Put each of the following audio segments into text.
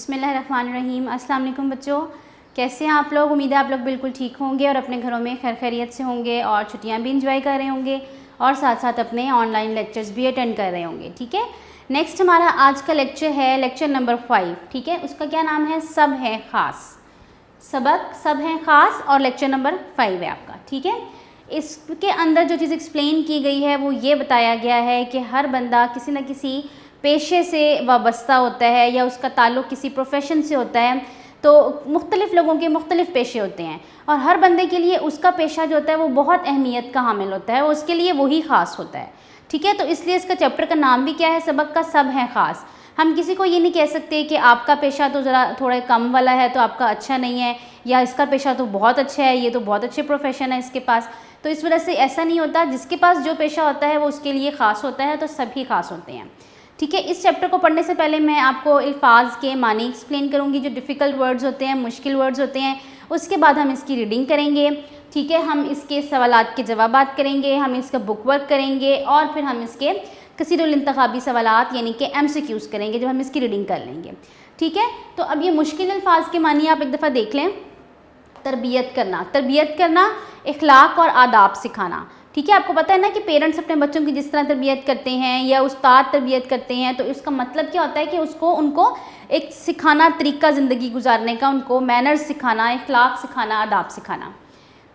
बिस्मिल्लाहिर्रहमानिर्रहीम। अस्सलाम वालेकुम बच्चों, कैसे हैं आप लोग। उम्मीद है आप लोग बिल्कुल ठीक होंगे और अपने घरों में खैर खैरियत से होंगे और छुट्टियां भी इंजॉय कर रहे होंगे और साथ साथ अपने ऑनलाइन लेक्चर्स भी अटेंड कर रहे होंगे। ठीक है, नेक्स्ट हमारा आज का लेक्चर है लेक्चर नंबर 5। ठीक है, उसका क्या नाम है, सब है ख़ास। सबक सब है ख़ास और लेक्चर नंबर 5 है आपका। ठीक है, इसके अंदर जो चीज़ एक्सप्लेन की गई है वो ये बताया गया है कि हर बंदा किसी न किसी पेशे से वाबस्ता होता है या उसका ताल्लुक़ किसी प्रोफेशन से होता है। तो मुख्तलिफ़ लोगों के मुख्तलिफ़ पेशे होते हैं और हर बंदे के लिए उसका पेशा जो होता है वो बहुत अहमियत का हामिल होता है, उसके लिए वही ख़ास होता है। ठीक है, तो इसलिए इसका चैप्टर का नाम भी क्या है, सबक का सब है ख़ास। हम किसी को ये नहीं कह सकते कि आपका पेशा तो ज़रा थोड़ा कम वाला है तो आपका अच्छा नहीं है, या इसका पेशा तो बहुत अच्छा है, ये तो बहुत अच्छे प्रोफेशन है इसके पास। तो इस वजह से ऐसा नहीं होता, जिसके पास जो पेशा होता है वो उसके लिए ख़ास होता है, तो सभी ख़ास होते हैं। ठीक है, इस चैप्टर को पढ़ने से पहले मैं आपको अल्फाज के मानी एक्सप्लेन करूँगी, जो डिफ़िकल्ट वर्ड्स होते हैं, मुश्किल वर्ड्स होते हैं। उसके बाद हम इसकी रीडिंग करेंगे। ठीक है, हम इसके सवालात के जवाबात करेंगे, हम इसका बुक वर्क करेंगे और फिर हम इसके कसीरुल इंतखाबी सवालात यानी कि MCQs करेंगे जब हम इसकी रीडिंग कर लेंगे। ठीक है, तो अब ये मुश्किल अल्फाज के मानी आप एक दफ़ा देख लें। तरबियत करना, इखलाक और आदाब सिखाना। ठीक है, आपको पता है ना कि पेरेंट्स अपने बच्चों की जिस तरह तरबियत करते हैं या उस्ताद तरबियत करते हैं, तो इसका मतलब क्या होता है कि उनको एक सिखाना, तरीका ज़िंदगी गुजारने का, उनको मैनर्स सिखाना, इखलाक सिखाना, आदाब सिखाना।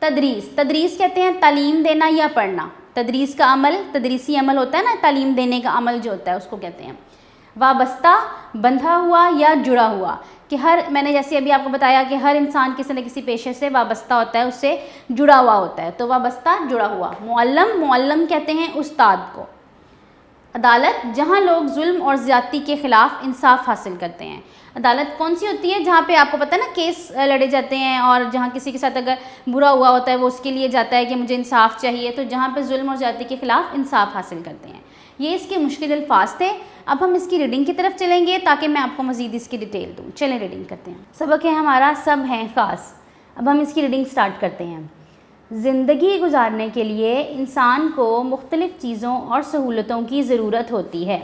तदरीस कहते हैं तालीम देना या पढ़ना। तदरीस का अमल, तदरीसी अमल होता है ना, तालीम देने का अमल जो होता है उसको कहते हैं। वाबस्ता, बंधा हुआ या जुड़ा हुआ, कि मैंने जैसे अभी आपको बताया कि हर इंसान किसी न किसी पेशे से वाबस्ता होता है, उससे जुड़ा हुआ होता है, तो वाबस्ता, जुड़ा हुआ। मुअल्लम कहते हैं उस्ताद को। अदालत, जहाँ लोग जुल्म और ज़्यादती के ख़िलाफ़ इंसाफ हासिल करते हैं। अदालत कौन सी होती है, जहाँ पे आपको पता है ना केस लड़े जाते हैं और जहाँ किसी के साथ अगर बुरा हुआ होता है वो उसके लिए जाता है कि मुझे इंसाफ चाहिए, तो जहाँ पे जुल्म और ज़्यादती के ख़िलाफ़ इंसाफ हासिल करते हैं। ये इसके मुश्किल अल्फाज थे। अब हम इसकी रीडिंग की तरफ चलेंगे ताकि मैं आपको मज़ीद इसकी डिटेल दूँ। चलें रीडिंग करते हैं। सबक है हमारा सब है ख़ास। अब हम इसकी रीडिंग स्टार्ट करते हैं। ज़िंदगी गुजारने के लिए इंसान को मुख्तलिफ़ चीज़ों और सहूलतों की ज़रूरत होती है।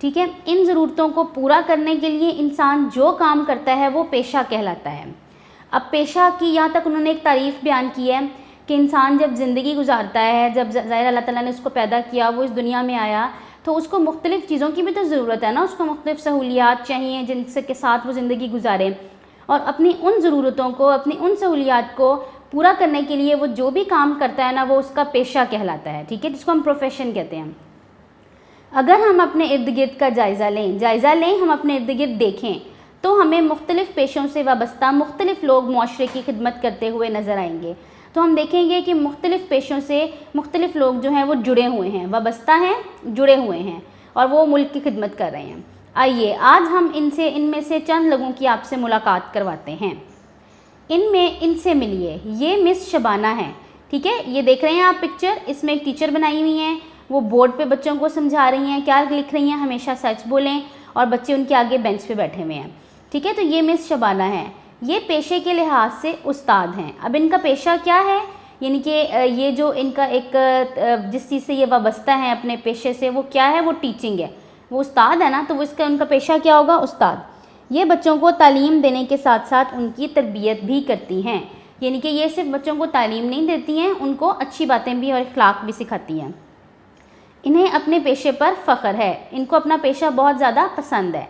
ठीक है, इन ज़रूरतों को पूरा करने के लिए इंसान जो काम करता है वो पेशा कहलाता है। अब पेशा की यहाँ तक उन्होंने एक तारीफ़ बयान की है कि इंसान जब ज़िंदगी गुजारता है, जब ज़ाहिर अल्लाह ताला ने उसको पैदा किया, वो इस दुनिया में आया, तो उसको मुख्तलिफ़ चीज़ों की भी तो ज़रूरत है ना, उसको मुख्तलिफ़ सहूलियात चाहिए जिनसे के साथ वो ज़िंदगी गुजारे, और अपनी उन ज़रूरतों को, अपनी उन सहूलियात को पूरा करने के लिए वो जो भी काम करता है ना, वो उसका पेशा कहलाता है। ठीक है, जिसको हम प्रोफेशन कहते हैं। अगर हम अपने इर्द गिर्द का जायज़ा लें, हम अपने इर्द गिर्द देखें, तो हमें मुख्तलिफ़ पेशों से वाबस्ता मुख्तलिफ़ लोग मुआशरे की खिदमत करते हुए नज़र आएंगे। तो हम देखेंगे कि मुख्तलिफ़ पेशों से मुख्तलिफ़ लोग जो हैं वो जुड़े हुए हैं, वाबस्ता हैं, जुड़े हुए हैं और वो मुल्क की खिदमत कर रहे हैं। आइए आज हम इनमें से चंद लोगों की आपसे मुलाकात करवाते हैं। इनसे मिलिए। ये मिस शबाना है। ठीक है, ये देख रहे हैं आप पिक्चर, इसमें एक टीचर बनाई हुई हैं, वो बोर्ड पे बच्चों को समझा रही हैं, क्या लिख रही हैं, हमेशा सच बोलें, और बच्चे उनके आगे बेंच पे बैठे हुए हैं। ठीक है, तो ये मिस शबाना है। ये पेशे के लिहाज से उस्ताद हैं। अब इनका पेशा क्या है, यानी कि ये जो इनका एक जिस चीज़ से ये वाबस्ता है अपने पेशे से, वो क्या है, वो टीचिंग है, वो उस्ताद है ना, तो वो उनका पेशा क्या होगा, उस्ताद। ये बच्चों को तालीम देने के साथ साथ उनकी तरबियत भी करती हैं, यानी कि ये सिर्फ बच्चों को तालीम नहीं देती हैं, उनको अच्छी बातें भी और इखलाक भी सिखाती हैं। इन्हें अपने पेशे पर फ़ख्र है, इनको अपना पेशा बहुत ज़्यादा पसंद है,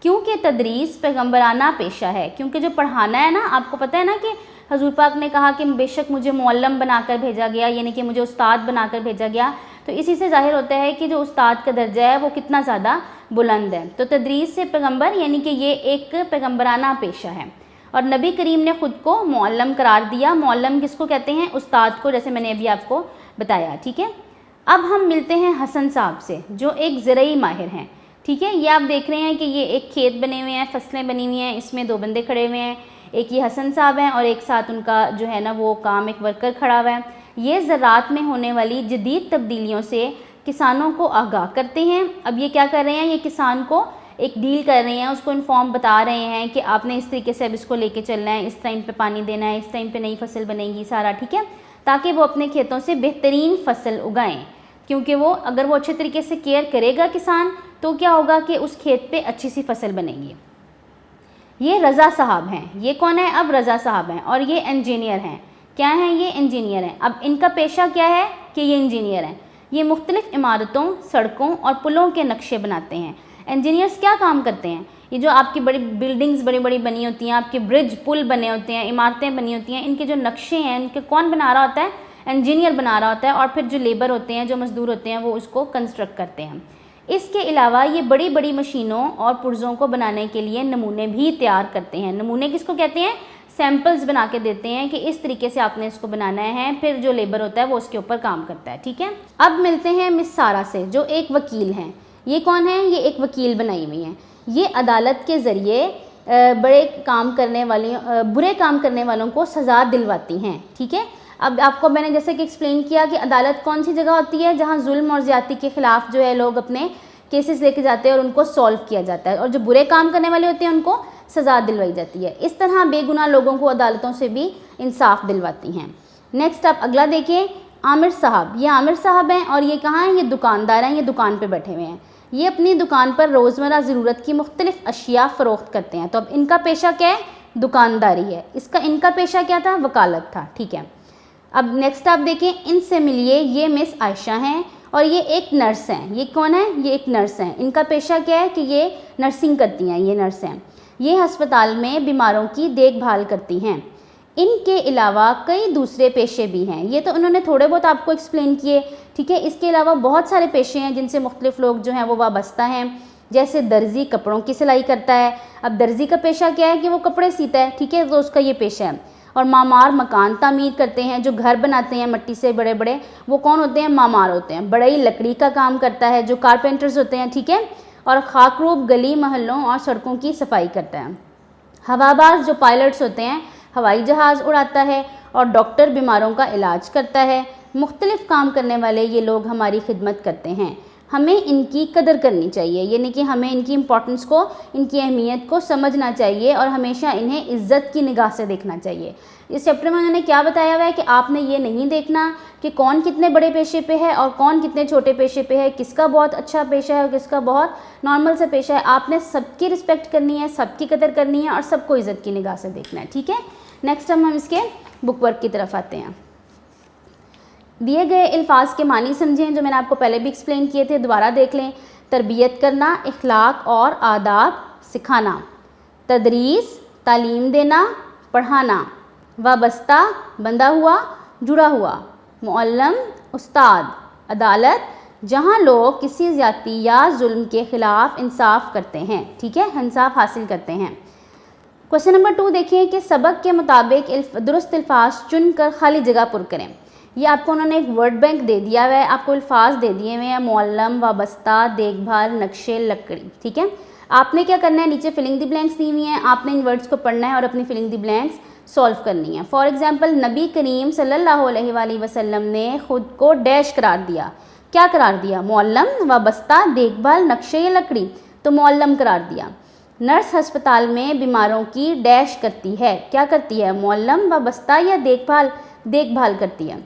क्योंकि तदरीस पैगम्बराना पेशा है। क्योंकि जो पढ़ाना है ना, आपको पता है ना कि हजूर पाक ने कहा कि बेशक मुझे मुअल्लम बनाकर भेजा गया, यानी कि मुझे उस्ताद बनाकर भेजा गया। तो इसी से ज़ाहिर होता है कि जो उस्ताद का दर्जा है वो कितना ज़्यादा बुलंद है। तो तदरीस से पैगम्बर, यानी कि ये एक पैगम्बराना पेशा है। और नबी करीम ने ख़ुद को मुअल्लम करार दिया। मुअल्लम किसको कहते हैं, उस्ताद को, जैसे मैंने अभी आपको बताया। ठीक है, अब हम मिलते हैं हसन साहब से, जो एक ज़रई माहिर हैं। ठीक है, ये आप देख रहे हैं कि ये एक खेत बने हुए हैं, फसलें बनी हुई हैं, इसमें 2 बंदे खड़े हुए हैं, एक ये हसन साहब हैं और एक साथ उनका जो है ना वो काम एक वर्कर खड़ा हुआ है। ये ज़राअत में होने वाली जदीद तब्दीलियों से किसानों को आगाह करते हैं। अब ये क्या कर रहे हैं, ये किसान को एक डील कर रहे हैं, उसको इन्फॉर्म बता रहे हैं कि आपने इस तरीके से अब इसको लेके चलना है, इस टाइम पे पानी देना है, इस टाइम पे नई फसल बनेगी सारा। ठीक है, ताकि वो अपने खेतों से बेहतरीन फसल उगाएं, क्योंकि अगर वो अच्छे तरीके से केयर करेगा किसान, तो क्या होगा कि उस खेत पे अच्छी सी फसल बनेगी। ये रज़ा साहब हैं। ये कौन है? अब रज़ा साहब हैं। और ये इंजीनियर हैं। क्या हैं? ये इंजीनियर हैं। अब इनका पेशा क्या है कि ये इंजीनियर हैं। ये मुख्तलिफ़ इमारतों, सड़कों और पुलों के नक्शे बनाते हैं। इंजीनियर्स क्या काम करते हैं? ये जो आपकी बड़ी बिल्डिंग्स बड़ी बड़ी बनी होती हैं, आपके ब्रिज पुल बने होते हैं, इमारतें बनी होती हैं, इनके जो नक्शे हैं इनके कौन बना रहा होता है? इंजीनियर बना रहा होता है। और फिर जो लेबर होते हैं, जो मज़दूर होते हैं, वो उसको कंस्ट्रक्ट करते हैं। इसके अलावा ये बड़ी बड़ी मशीनों और पुर्ज़ों को बनाने के लिए नमूने भी तैयार करते हैं। नमूने किसको कहते हैं? सैम्पल्स बना के देते हैं कि इस तरीके से आपने इसको बनाना है। फिर जो लेबर होता है वो उसके ऊपर काम करता है। ठीक है, अब मिलते हैं मिस सारा से, जो एक वकील हैं। ये कौन है? ये एक वकील बनाई हुई हैं। ये अदालत के ज़रिए बुरे काम करने वालों को सज़ा दिलवाती हैं। ठीक है, अब आपको मैंने जैसे कि एक्सप्लेन किया कि अदालत कौन सी जगह होती है जहाँ जुल्म और ज़्यादती के ख़िलाफ़ जो है लोग अपने केसेस लेके जाते हैं और उनको सॉल्व किया जाता है, और जो बुरे काम करने वाले होते हैं उनको सज़ा दिलवाई जाती है। इस तरह बेगुनाह लोगों को अदालतों से भी इंसाफ दिलवाती हैं। नेक्स्ट आप अगला देखिए, आमिर साहब। ये आमिर साहब हैं और ये कहाँ हैं? ये दुकानदार हैं। ये दुकान पर बैठे हुए हैं। ये अपनी दुकान पर रोज़मर्रा ज़रूरत की मुख्तलिफ़ अशिया फ़रोख्त करते हैं। तो अब इनका पेशा क्या है? दुकानदारी है। इनका पेशा क्या था? वकालत था। ठीक है, अब नेक्स्ट आप देखें, इनसे मिलिए। ये मिस आयशा हैं और ये एक नर्स हैं। ये कौन है? ये एक नर्स हैं। इनका पेशा क्या है कि ये नर्सिंग करती हैं। ये नर्स हैं। ये अस्पताल में बीमारों की देखभाल करती हैं। इनके अलावा कई दूसरे पेशे भी हैं। ये तो उन्होंने थोड़े बहुत आपको एक्सप्लेन किए। ठीक है, इसके अलावा बहुत सारे पेशे हैं जिनसे मुख्तलिफ लोग जो हैं वो वाबस्ता हैं। जैसे दर्जी कपड़ों की सिलाई करता है। अब दर्जी का पेशा क्या है कि वो कपड़े सीता है। ठीक है, तो उसका ये पेशा है। और मामार मकान तामीर करते हैं, जो घर बनाते हैं मट्टी से बड़े बड़े, वो कौन होते हैं? मामार होते हैं। बढ़ई लकड़ी का काम करता है, जो कारपेंटर्स होते हैं। ठीक है, और खाकरूब गली मोहल्लों और सड़कों की सफाई करता है। हवाबाज जो पायलट्स होते हैं, हवाई जहाज़ उड़ाता है। और डॉक्टर बीमारों का इलाज करता है। मुख्तलिफ़ काम करने वाले ये लोग हमारी खिदमत करते हैं। हमें इनकी कदर करनी चाहिए, यानी कि हमें इनकी इम्पोर्टेंस को, इनकी अहमियत को समझना चाहिए और हमेशा इन्हें इज़्ज़त की निगाह से देखना चाहिए। इस चैप्टर में उन्होंने क्या बताया हुआ है कि आपने ये नहीं देखना कि कौन कितने बड़े पेशे पे है और कौन कितने छोटे पेशे पे है, किसका बहुत अच्छा पेशा है और किसका बहुत नॉर्मल सा पेशा है। आपने सबकी रिस्पेक्ट करनी है, सबकी कदर करनी है और सबको इज़्ज़त की निगाह से देखना है। ठीक है, नेक्स्ट हम इसके बुक वर्क की तरफ आते हैं। दिए गए अल्फाज के मानी समझें, जो मैंने आपको पहले भी एक्सप्लेन किए थे, दोबारा देख लें। तरबियत करना, इखलाक और आदाब सिखाना। तदरीस, तालीम देना, पढ़ाना। वाबस्ता, बंधा हुआ, जुड़ा हुआ। मुअल्लम, उस्ताद। अदालत, जहाँ लोग किसी ज़्यादती या जुल्म के ख़िलाफ़ इंसाफ करते हैं। ठीक है, इंसाफ हासिल करते हैं। क्वेश्चन नंबर 2 देखिए कि सबक के मुताबिक दुरुस्त अल्फाज चुन कर खाली जगह पुर करें। ये आपको उन्होंने एक वर्ड बैंक दे दिया हुआ है, आपको अल्फाज दे दिए हुए हैं, मुअल्लम, वाबस्ता, देखभाल, नक्शे, लकड़ी। ठीक है, आपने क्या करना है? नीचे फिलिंग द ब्लैंक्स दी हुई हैं, आपने इन वर्ड्स को पढ़ना है और अपनी फिलिंग द ब्लैंक्स सॉल्व करनी है। फॉर एग्जांपल, नबी करीम सल्लल्लाहु अलैहि वसल्लम ने खुद को डैश करार दिया। क्या करार दिया? मुअल्लम, वाबस्ता, देखभाल, नक्शे या लकड़ी। तो मुअल्लम करार दिया। नर्स अस्पताल में बीमारों की डैश करती है। क्या करती है? मुअल्लम, वाबस्ता या देखभाल करती है।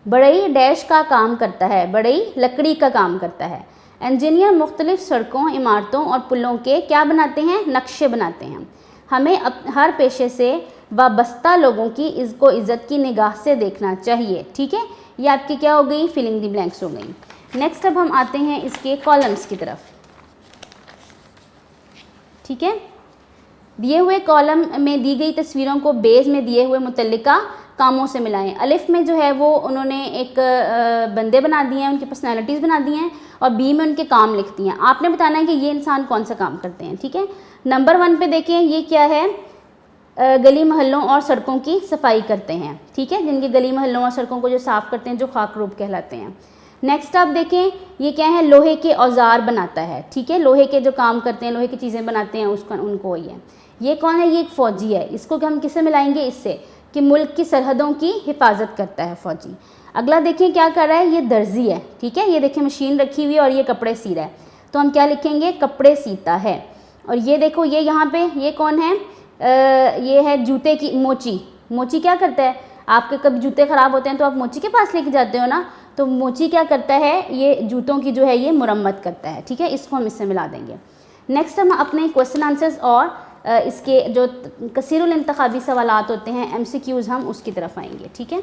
बढ़ई डैश का काम करता है, बढ़ई लकड़ी का काम करता है। इंजीनियर मुख्तलिफ सड़कों, इमारतों और पुलों के क्या बनाते हैं? नक्शे बनाते हैं। हमें हर पेशे से वाबस्ता लोगों की इसको इज़्ज़त की निगाह से देखना चाहिए। ठीक है, ये आपकी क्या हो गई? फिलिंग द ब्लैंक्स हो गई। नेक्स्ट अब हम आते हैं इसके कॉलम्स की तरफ। ठीक है, दिए हुए कॉलम में दी गई तस्वीरों को बेस में दिए हुए मुतल्लिका कामों से मिलाएं। अलिफ में जो है वो उन्होंने एक बंदे बना दिए हैं, उनकी पर्सनैलिटीज़ बना दी हैं, और बी में उनके काम लिख दिए हैं। आपने बताना है कि ये इंसान कौन सा काम करते हैं। ठीक है, नंबर 1 पे देखें, ये क्या है? गली मोहल्लों और सड़कों की सफाई करते हैं। ठीक है, जिनके गली मोहल्लों और सड़कों को जो साफ़ करते हैं, जो खाकरूब कहलाते हैं। नेक्स्ट आप देखें, ये क्या है? लोहे के औजार बनाता है। ठीक है, लोहे के जो काम करते हैं, लोहे की चीज़ें बनाते हैं, उनको ही है। ये कौन है? ये एक फ़ौजी है। इसको हम किससे मिलाएंगे? इससे कि मुल्क की सरहदों की हिफाजत करता है फ़ौजी। अगला देखिए क्या कर रहा है? ये दर्जी है। ठीक है, ये देखिए मशीन रखी हुई है और ये कपड़े सी रहा है, तो हम क्या लिखेंगे? कपड़े सीता है। और ये देखो, ये यहाँ पे ये कौन है? ये है जूते की मोची। मोची क्या करता है? आपके कभी जूते ख़राब होते हैं तो आप मोची के पास लेके जाते हो ना, तो मोची क्या करता है? ये जूतों की जो है ये मुरम्मत करता है। ठीक है, इसको हम इससे मिला देंगे। नेक्स्ट हम अपने क्वेश्चन आंसर्स और इसके जो कसीरुल इंतखाबी सवालात होते हैं MCQs, हम उसकी तरफ आएंगे। ठीक है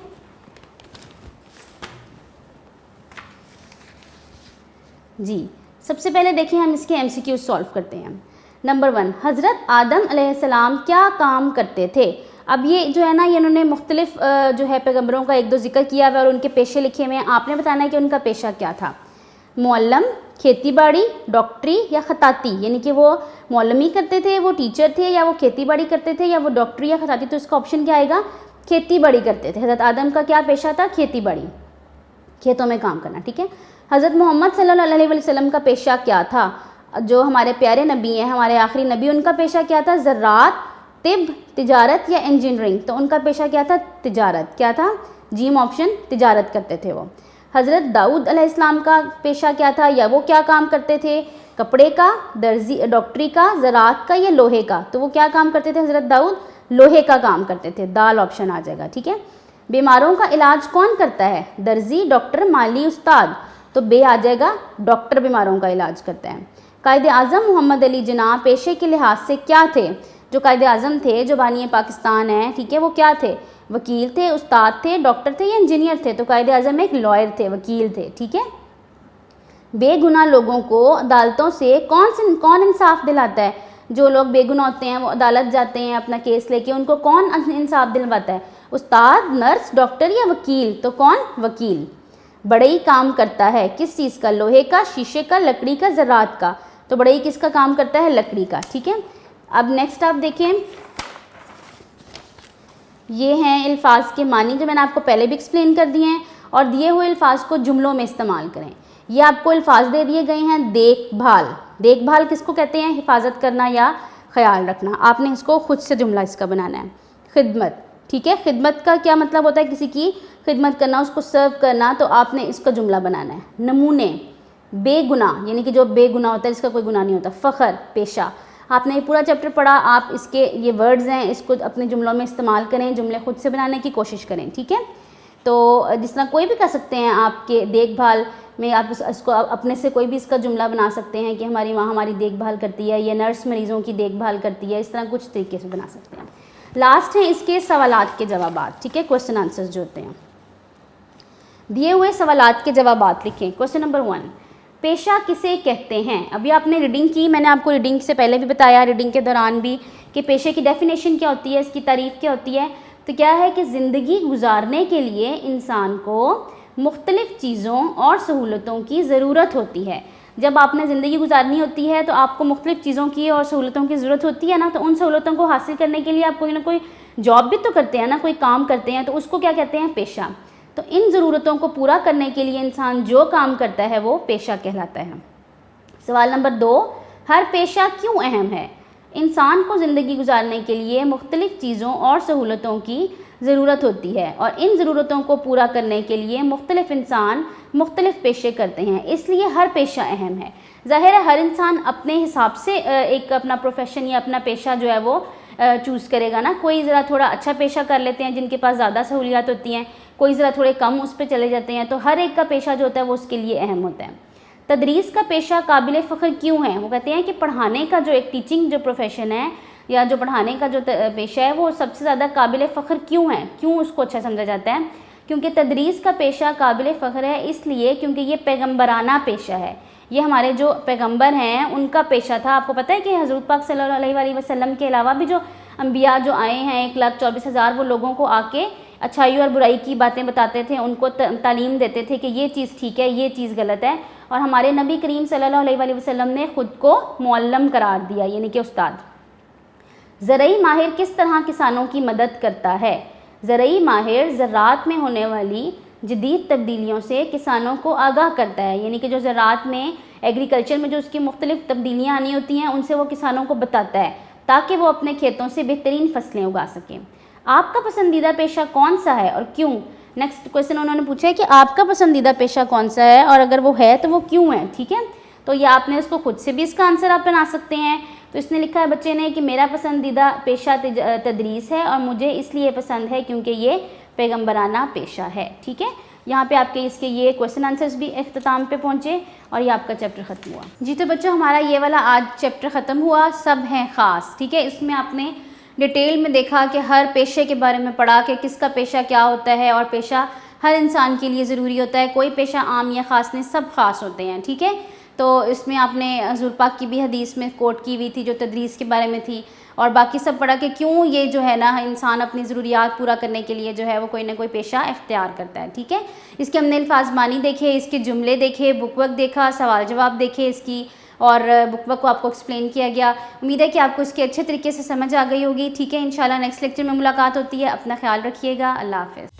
जी, सबसे पहले देखिए हम इसके MCQs सॉल्व करते हैं। नंबर 1, हज़रत आदम अलैहिस्सलाम क्या काम करते थे? अब ये जो है ना, ये इन्होंने मुख्तलिफ जो है पैगम्बरों का एक दो जिक्र किया हुआ और उनके पेशे लिखे हुए हैं। आपने बताना है कि उनका पेशा क्या था। मुअल्लम, खेती बाड़ी, डॉक्टरी या खताती, यानी कि वो मुअल्लमी करते थे, वो टीचर थे, या वो खेती बाड़ी करते थे, या वो डॉक्टरी या खताती। तो इसका ऑप्शन क्या आएगा? खेती बाड़ी करते थे। हज़रत आदम का क्या पेशा था? खेती बाड़ी, खेतों में काम करना। ठीक है। हज़रत मोहम्मद सल्लल्लाहु अलैहि वसल्लम का पेशा क्या था? जो हमारे प्यारे नबी हैं, हमारे आखिरी नबी, उनका पेशा क्या था? ज़राअत, तिब, तिजारत या इंजीनियरिंग। तो उनका पेशा क्या था? तिजारत। क्या था? जीम ऑप्शन, तिजारत करते थे वो। हज़रत दाऊद अलैहिस्सलाम का पेशा क्या था, या वो क्या काम करते थे? कपड़े का, दर्जी, डॉक्टरी का, ज़राअत का या लोहे का। तो वो क्या काम करते थे हज़रत दाऊद? लोहे का काम करते थे। दाल ऑप्शन आ जाएगा। ठीक है। बीमारों का इलाज कौन करता है? दर्जी, डॉक्टर, माली, उस्ताद। तो बे आ जाएगा, डॉक्टर बीमारों का इलाज करता है। कायदे आज़म मोहम्मद अली जिन्ना पेशे के लिहाज से क्या थे? जो कायदे आज़म थे, जो बानी पाकिस्तान है, ठीक है, वो क्या थे? वकील थे, उस्ताद थे, डॉक्टर थे या इंजीनियर थे? तो कायदे आज़म एक लॉयर थे, वकील थे। ठीक है। बेगुनाह लोगों को अदालतों से कौन इंसाफ दिलाता है? जो लोग बेगुनाह होते हैं वो अदालत जाते हैं अपना केस लेके, उनको कौन इंसाफ दिलवाता है? उस्ताद, नर्स, डॉक्टर या वकील? तो कौन? वकील। बढ़ई काम करता है किस चीज़ का? लोहे का, शीशे का, लकड़ी का, ज़राअत का। तो बढ़ई किसका काम करता है? लकड़ी का। ठीक है। अब नेक्स्ट आप देखें, ये हैं अल्फाज के मानी जो मैंने आपको पहले भी एक्सप्लेन कर दिए हैं, और दिए हुए अल्फाज को जुमलों में इस्तेमाल करें। ये आपको अल्फाज दे दिए गए हैं। देखभाल, देखभाल किसको कहते हैं? हिफाजत करना या ख्याल रखना। आपने इसको खुद से जुमला इसका बनाना है। खिदमत, ठीक है, खिदमत का क्या मतलब होता है? किसी की खिदमत करना, उसको सर्व करना। तो आपने इसका जुमला बनाना है। नमूने, बेगुनाह, यानी कि जो बेगुनाह होता है, जिसका कोई गुनाह नहीं होता। फ़ख्र, पेशा। आपने ये पूरा चैप्टर पढ़ा, आप इसके ये वर्ड्स हैं, इसको अपने जुमलों में इस्तेमाल करें, जुमले खुद से बनाने की कोशिश करें। ठीक है। तो जिस तरह कोई भी कर सकते हैं आपके देखभाल में, आप इसको अपने से कोई भी इसका जुमला बना सकते हैं कि हमारी माँ हमारी देखभाल करती है, या नर्स मरीज़ों की देखभाल करती है। इस तरह कुछ तरीके से बना सकते हैं। लास्ट है इसके सवालात के जवाबात। ठीक है, क्वेश्चन आंसर्स जो होते हैं। दिए हुए सवालात के जवाबात लिखें। क्वेश्चन नंबर 1, पेशा किसे कहते हैं? अभी आपने रीडिंग की, मैंने आपको रीडिंग से पहले भी बताया, रीडिंग के दौरान भी, कि पेशे की डेफिनेशन क्या होती है, इसकी तारीफ़ क्या होती है। तो क्या है कि ज़िंदगी गुजारने के लिए इंसान को मुख्तलिफ़ चीज़ों और सहूलतों की ज़रूरत होती है। जब आपने ज़िंदगी गुजारनी होती है तो आपको मुख्तलिफ़ चीज़ों की और सहूलतों की ज़रूरत होती है ना। तो उन सहूलतों को हासिल करने के लिए आप कोई ना कोई जॉब भी तो करते हैं ना, कोई काम करते हैं, तो उसको क्या कहते हैं? पेशा। तो इन ज़रूरतों को पूरा करने के लिए इंसान जो काम करता है वो पेशा कहलाता है। सवाल नंबर 2, हर पेशा क्यों अहम है? इंसान को ज़िंदगी गुजारने के लिए मुख्तलिफ़ चीज़ों और सहूलतों की ज़रूरत होती है, और इन ज़रूरतों को पूरा करने के लिए मुख्तलिफ़ इंसान मुख्तलिफ़ पेशे करते हैं, इसलिए हर पेशा अहम है। ज़ाहिर है हर इंसान अपने हिसाब से एक अपना प्रोफेशन या अपना पेशा जो है वो चूज़ करेगा ना। कोई ज़रा थोड़ा अच्छा पेशा कर लेते हैं जिनके पास ज़्यादा सहूलियत होती हैं, कोई ज़रा थोड़े कम उस पर चले जाते हैं। तो हर एक का पेशा जो होता है वो उसके लिए अहम होता है। तदरीस का पेशा काबिल फ़ख्र क्यों है? वो कहते हैं कि पढ़ाने का जो एक टीचिंग जो प्रोफेशन है, या जो पढ़ाने का जो पेशा है, वो सबसे ज़्यादा काबिल फ़ख्र क्यों है? क्यों उसको अच्छा समझा जाता है? क्योंकि तदरीस का पेशा काबिल फ़ख्र है इसलिए क्योंकि ये पैगम्बराना पेशा है। ये हमारे जो पैगम्बर हैं उनका पेशा था। आपको पता है कि हज़रत पाक सल्लल्लाहु अलैहि वसल्लम के अलावा भी जो अम्बिया जो आए हैं 1,24,000, वो लोगों को आके अच्छाई और बुराई की बातें बताते थे, उनको तालीम देते थे कि ये चीज़ ठीक है, ये चीज़ गलत है। और हमारे नबी करीम सल्लल्लाहु अलैहि वसल्लम ने ख़ुद को मुअल्लम करार दिया, यानी कि उस्ताद। ज़रई माहिर किस तरह किसानों की मदद करता है? ज़रई माहिर ज़राअत में होने वाली जदीद तब्दीलियों से किसानों को आगाह करता है, यानी कि जो ज़राअत में, एग्रीकल्चर में जो उसकी मुख्तलिफ़ तब्दीलियाँ आनी होती हैं उनसे वो किसानों को बताता है ताकि वो अपने खेतों से बेहतरीन फसलें उगा सकें। आपका पसंदीदा पेशा कौन सा है और क्यों? नेक्स्ट क्वेश्चन उन्होंने पूछा है कि आपका पसंदीदा पेशा कौन सा है और अगर वो है तो वो क्यों है। ठीक है, तो ये आपने इसको खुद से भी इसका आंसर आप बना सकते हैं। तो इसने लिखा है बच्चे ने कि मेरा पसंदीदा पेशा तदरीस है और मुझे इसलिए पसंद है क्योंकि ये पैगम्बराना पेशा है। ठीक है, यहाँ पे आपके इसके ये क्वेश्चन आंसर्स भी अख्ताम पे पहुँचे और ये आपका चैप्टर ख़त्म हुआ। जी तो बच्चों हमारा ये वाला आज चैप्टर ख़त्म हुआ, सब हैं ख़ास, ठीक है। इसमें आपने डिटेल में देखा कि हर पेशे के बारे में पढ़ा कि किसका पेशा क्या होता है और पेशा हर इंसान के लिए ज़रूरी होता है, कोई पेशा आम या ख़ास नहीं, सब ख़ास होते हैं, ठीक है। तो इसमें आपने हुज़ूर पाक की भी हदीस में कोट की हुई थी जो तदरीस के बारे में थी, और बाकी सब पढ़ा कि क्यों ये जो है ना इंसान अपनी ज़रूरियात पूरा करने के लिए जो है वो कोई ना कोई पेशा इख्तियार करता है, ठीक है। इसके हमने अल्फाज मानी देखे, इसके जुमले देखे, बुक वर्क देखा, सवाल जवाब देखे इसकी, और बुक वर्क को आपको एक्सप्लेन किया गया। उम्मीद है कि आपको इसकी अच्छे तरीके से समझ आ गई होगी, ठीक है। इंशाल्लाह नेक्स्ट लेक्चर में मुलाकात होती है। अपना ख्याल रखिएगा। अल्लाह हाफ़िज़।